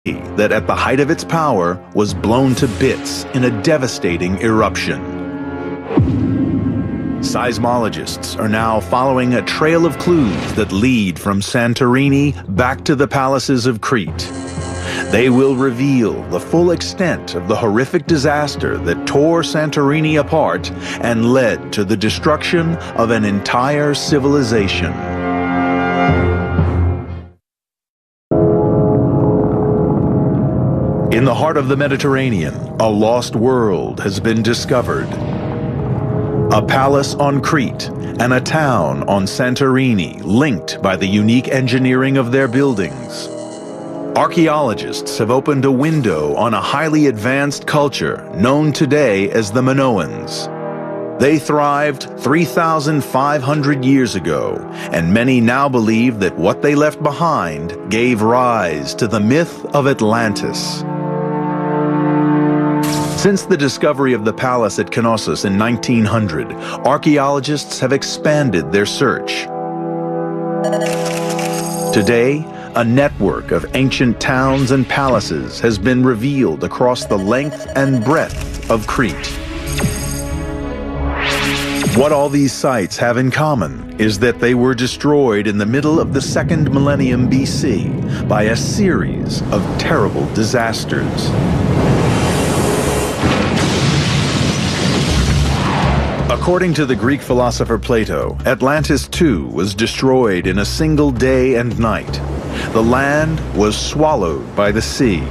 that at the height of its power was blown to bits in a devastating eruption. Seismologists are now following a trail of clues that lead from Santorini back to the palaces of Crete. They will reveal the full extent of the horrific disaster that tore Santorini apart and led to the destruction of an entire civilization. In the heart of the Mediterranean, a lost world has been discovered. A palace on Crete and a town on Santorini linked by the unique engineering of their buildings. Archaeologists have opened a window on a highly advanced culture known today as the Minoans. They thrived 3,500 years ago, and many now believe that what they left behind gave rise to the myth of Atlantis. Since the discovery of the palace at Knossos in 1900, archaeologists have expanded their search. Today, a network of ancient towns and palaces has been revealed across the length and breadth of Crete. What all these sites have in common is that they were destroyed in the middle of the 2nd millennium BC by a series of terrible disasters. According to the Greek philosopher Plato, Atlantis too was destroyed in a single day and night. The land was swallowed by the sea.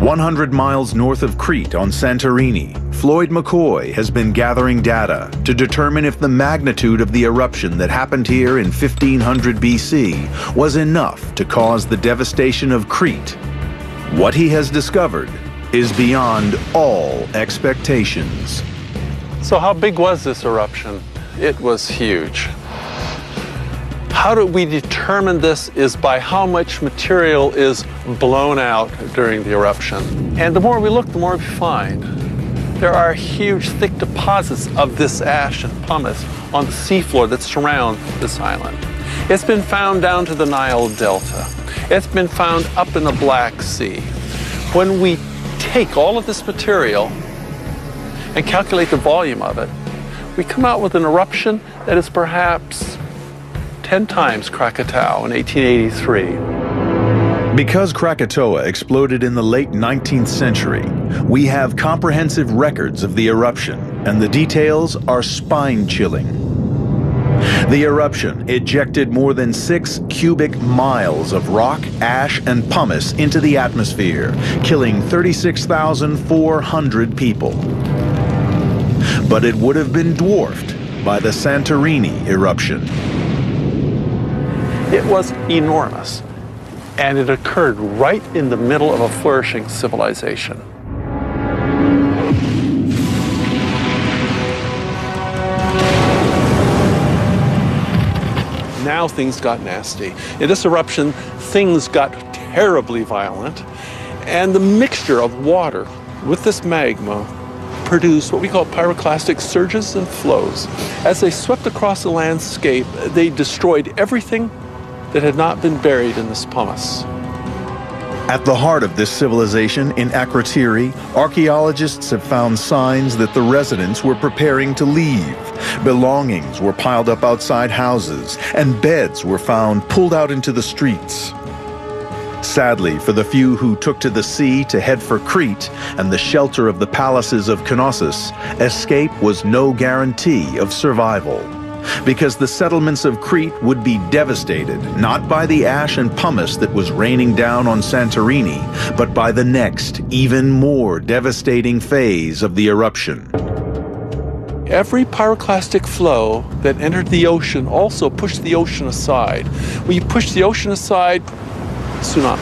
100 miles north of Crete on Santorini, Floyd McCoy has been gathering data to determine if the magnitude of the eruption that happened here in 1500 BC was enough to cause the devastation of Crete. What he has discovered is beyond all expectations. So how big was this eruption? It was huge. How do we determine this is by how much material is blown out during the eruption. And the more we look, the more we find. There are huge, thick deposits of this ash and pumice on the seafloor that surround this island. It's been found down to the Nile Delta. It's been found up in the Black Sea. When we take all of this material and calculate the volume of it, we come out with an eruption that is perhaps 10 times Krakatoa in 1883. Because Krakatoa exploded in the late 19th century, we have comprehensive records of the eruption, and the details are spine-chilling. The eruption ejected more than 6 cubic miles of rock, ash, and pumice into the atmosphere, killing 36,400 people. But it would have been dwarfed by the Santorini eruption. It was enormous, and it occurred right in the middle of a flourishing civilization. Now things got nasty. In this eruption, things got terribly violent, and the mixture of water with this magma produced what we call pyroclastic surges and flows. As they swept across the landscape, they destroyed everything that had not been buried in this pumice. At the heart of this civilization in Akrotiri, archaeologists have found signs that the residents were preparing to leave. Belongings were piled up outside houses, and beds were found pulled out into the streets. Sadly, for the few who took to the sea to head for Crete and the shelter of the palaces of Knossos, escape was no guarantee of survival. Because the settlements of Crete would be devastated, not by the ash and pumice that was raining down on Santorini, but by the next, even more devastating phase of the eruption. Every pyroclastic flow that entered the ocean also pushed the ocean aside. When you push the ocean aside, tsunami.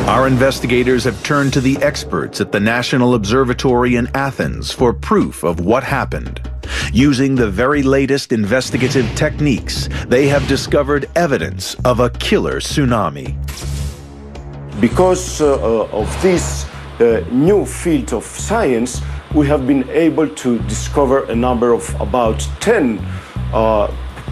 Our investigators have turned to the experts at the National Observatory in Athens for proof of what happened. Using the very latest investigative techniques, they have discovered evidence of a killer tsunami. Because of this new field of science, we have been able to discover a number of about 10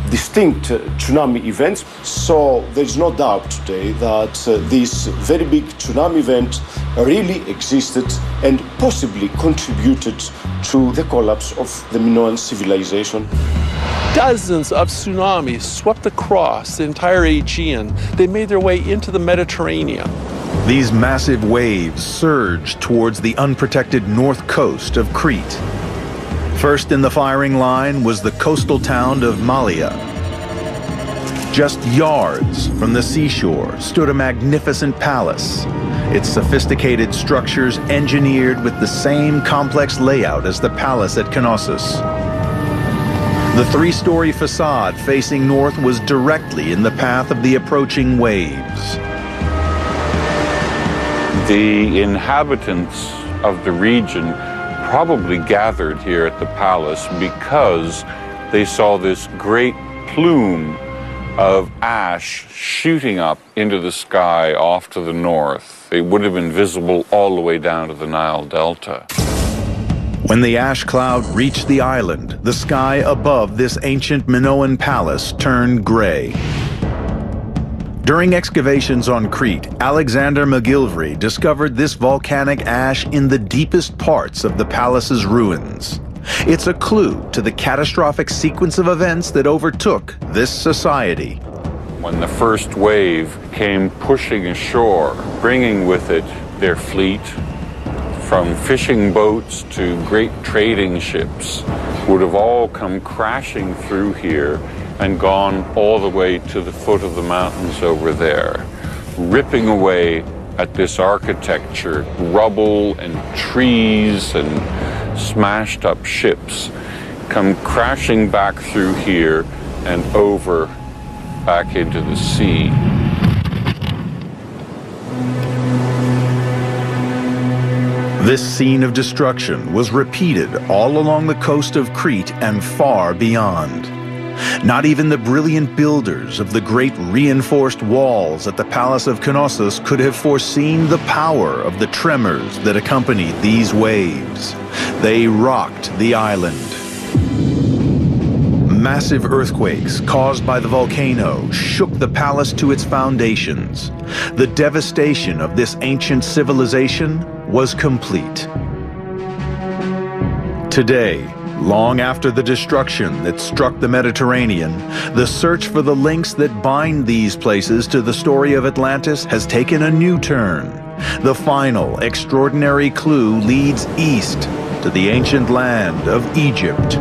distinct tsunami events. So there is no doubt today that this very big tsunami event really existed and possibly contributed to the collapse of the Minoan civilization. Dozens of tsunamis swept across the entire Aegean. They made their way into the Mediterranean. These massive waves surged towards the unprotected north coast of Crete. First in the firing line was the coastal town of Mala-Leche. Just yards from the seashore stood a magnificent palace, its sophisticated structures engineered with the same complex layout as the palace at Knossos. The three-story facade facing north was directly in the path of the approaching waves. The inhabitants of the region probably gathered here at the palace because they saw this great plume of ash shooting up into the sky off to the north. It would have been visible all the way down to the Nile Delta. When the ash cloud reached the island, the sky above this ancient Minoan palace turned gray. During excavations on Crete, Alexander McGillivray discovered this volcanic ash in the deepest parts of the palace's ruins. It's a clue to the catastrophic sequence of events that overtook this society. When the first wave came pushing ashore, bringing with it their fleet, from fishing boats to great trading ships, would have all come crashing through here and gone all the way to the foot of the mountains over there, ripping away at this architecture, rubble and trees and smashed up ships come crashing back through here and over back into the sea. This scene of destruction was repeated all along the coast of Crete and far beyond. Not even the brilliant builders of the great reinforced walls at the Palace of Knossos could have foreseen the power of the tremors that accompanied these waves. They rocked the island. Massive earthquakes caused by the volcano shook the palace to its foundations. The devastation of this ancient civilization was complete. Today, long after the destruction that struck the Mediterranean, the search for the links that bind these places to the story of Atlantis has taken a new turn. The final extraordinary clue leads east to the ancient land of Egypt.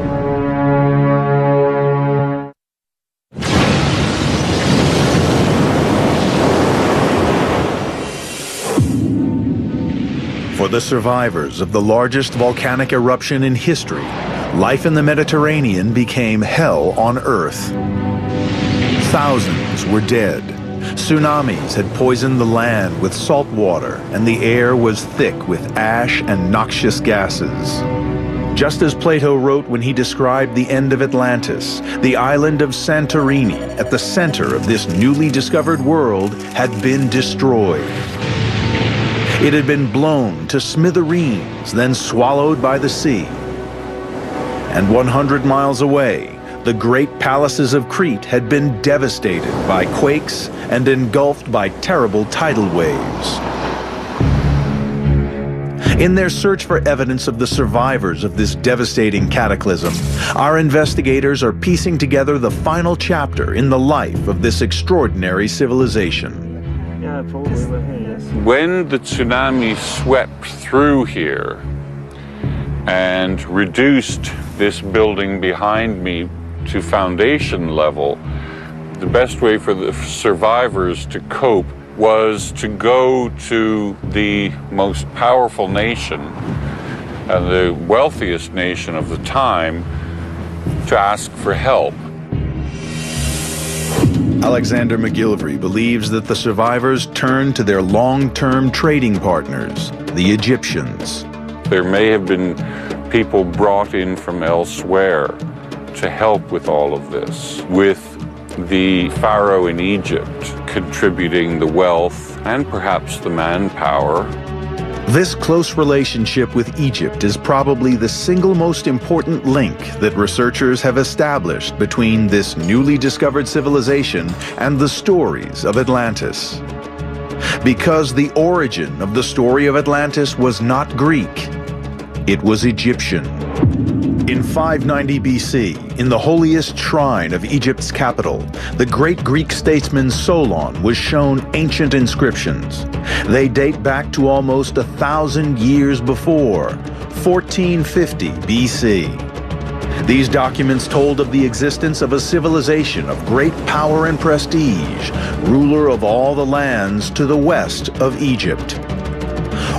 For the survivors of the largest volcanic eruption in history, life in the Mediterranean became hell on Earth. Thousands were dead. Tsunamis had poisoned the land with salt water, and the air was thick with ash and noxious gases. Just as Plato wrote when he described the end of Atlantis, the island of Santorini, at the center of this newly discovered world, had been destroyed. It had been blown to smithereens, then swallowed by the sea. And 100 miles away, the great palaces of Crete had been devastated by quakes and engulfed by terrible tidal waves. In their search for evidence of the survivors of this devastating cataclysm, our investigators are piecing together the final chapter in the life of this extraordinary civilization. Yeah, probably we're here, yes. When the tsunami swept through here and reduced this building behind me to foundation level, the best way for the survivors to cope was to go to the most powerful nation and the wealthiest nation of the time to ask for help. Alexander McGillivray believes that the survivors turned to their long-term trading partners, the Egyptians. There may have been people brought in from elsewhere to help with all of this, with the pharaoh in Egypt contributing the wealth and perhaps the manpower. This close relationship with Egypt is probably the single most important link that researchers have established between this newly discovered civilization and the stories of Atlantis. Because the origin of the story of Atlantis was not Greek, it was Egyptian. In 590 BC, in the holiest shrine of Egypt's capital, the great Greek statesman Solon was shown ancient inscriptions. They date back to almost 1,000 years before, 1450 BC. These documents told of the existence of a civilization of great power and prestige, ruler of all the lands to the west of Egypt.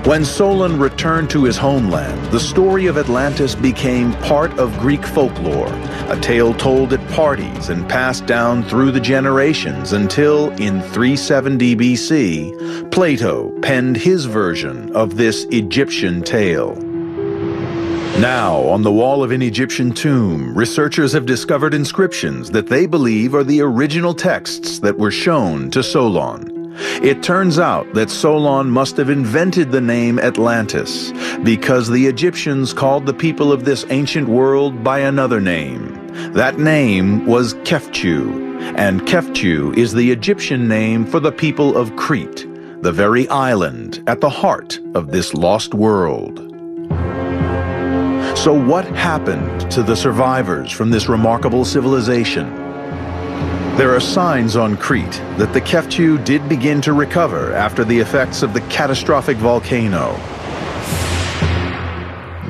When Solon returned to his homeland, the story of Atlantis became part of Greek folklore, a tale told at parties and passed down through the generations until, in 370 BC, Plato penned his version of this Egyptian tale. Now, on the wall of an Egyptian tomb, researchers have discovered inscriptions that they believe are the original texts that were shown to Solon. It turns out that Solon must have invented the name Atlantis because the Egyptians called the people of this ancient world by another name. That name was Kefchu, and Kefchu is the Egyptian name for the people of Crete, the very island at the heart of this lost world. So what happened to the survivors from this remarkable civilization? There are signs on Crete that the Kefchu did begin to recover after the effects of the catastrophic volcano.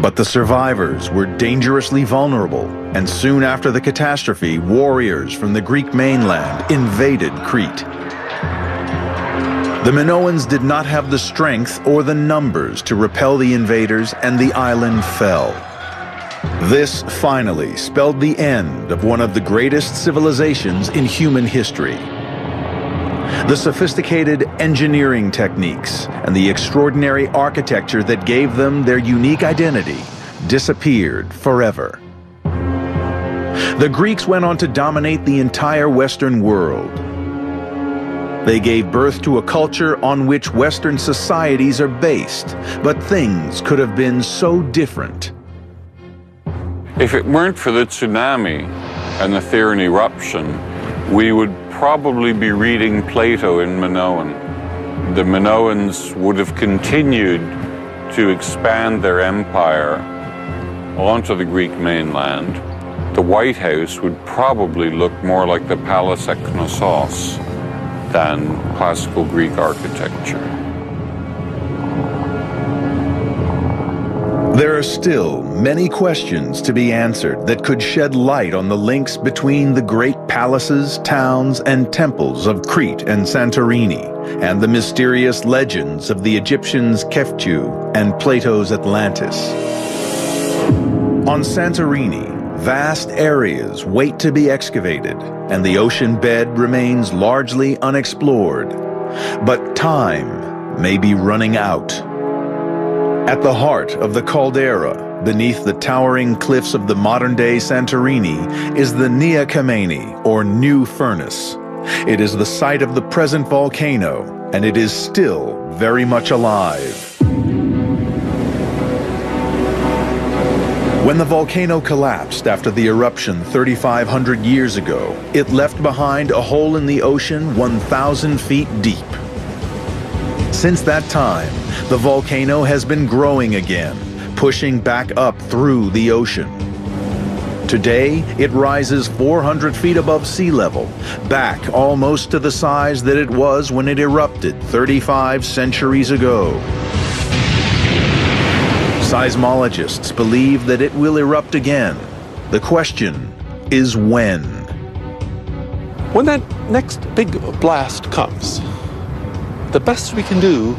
But the survivors were dangerously vulnerable, and soon after the catastrophe, warriors from the Greek mainland invaded Crete. The Minoans did not have the strength or the numbers to repel the invaders, and the island fell. This finally spelled the end of one of the greatest civilizations in human history. The sophisticated engineering techniques and the extraordinary architecture that gave them their unique identity disappeared forever. The Greeks went on to dominate the entire Western world. They gave birth to a culture on which Western societies are based, but things could have been so different. If it weren't for the tsunami and the Theran eruption, we would probably be reading Plato in Minoan. The Minoans would have continued to expand their empire onto the Greek mainland. The White House would probably look more like the palace at Knossos than classical Greek architecture. There are still many questions to be answered that could shed light on the links between the great palaces, towns, and temples of Crete and Santorini, and the mysterious legends of the Egyptians' Kefchu and Plato's Atlantis. On Santorini, vast areas wait to be excavated, and the ocean bed remains largely unexplored. But time may be running out. At the heart of the caldera, beneath the towering cliffs of the modern-day Santorini, is the Nea Kameni, or New Furnace. It is the site of the present volcano, and it is still very much alive. When the volcano collapsed after the eruption 3,500 years ago, it left behind a hole in the ocean 1,000 feet deep. Since that time, the volcano has been growing again, pushing back up through the ocean. Today, it rises 400 feet above sea level, back almost to the size that it was when it erupted 35 centuries ago. Seismologists believe that it will erupt again. The question is when. When that next big blast comes, the best we can do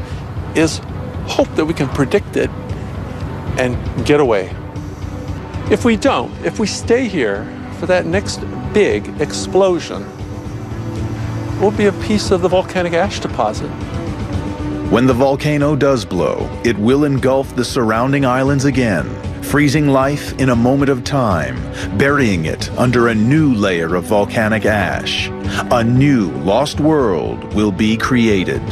is hope that we can predict it and get away. If we don't, if we stay here for that next big explosion, we'll be a piece of the volcanic ash deposit. When the volcano does blow, it will engulf the surrounding islands again, freezing life in a moment of time, burying it under a new layer of volcanic ash. A new lost world will be created.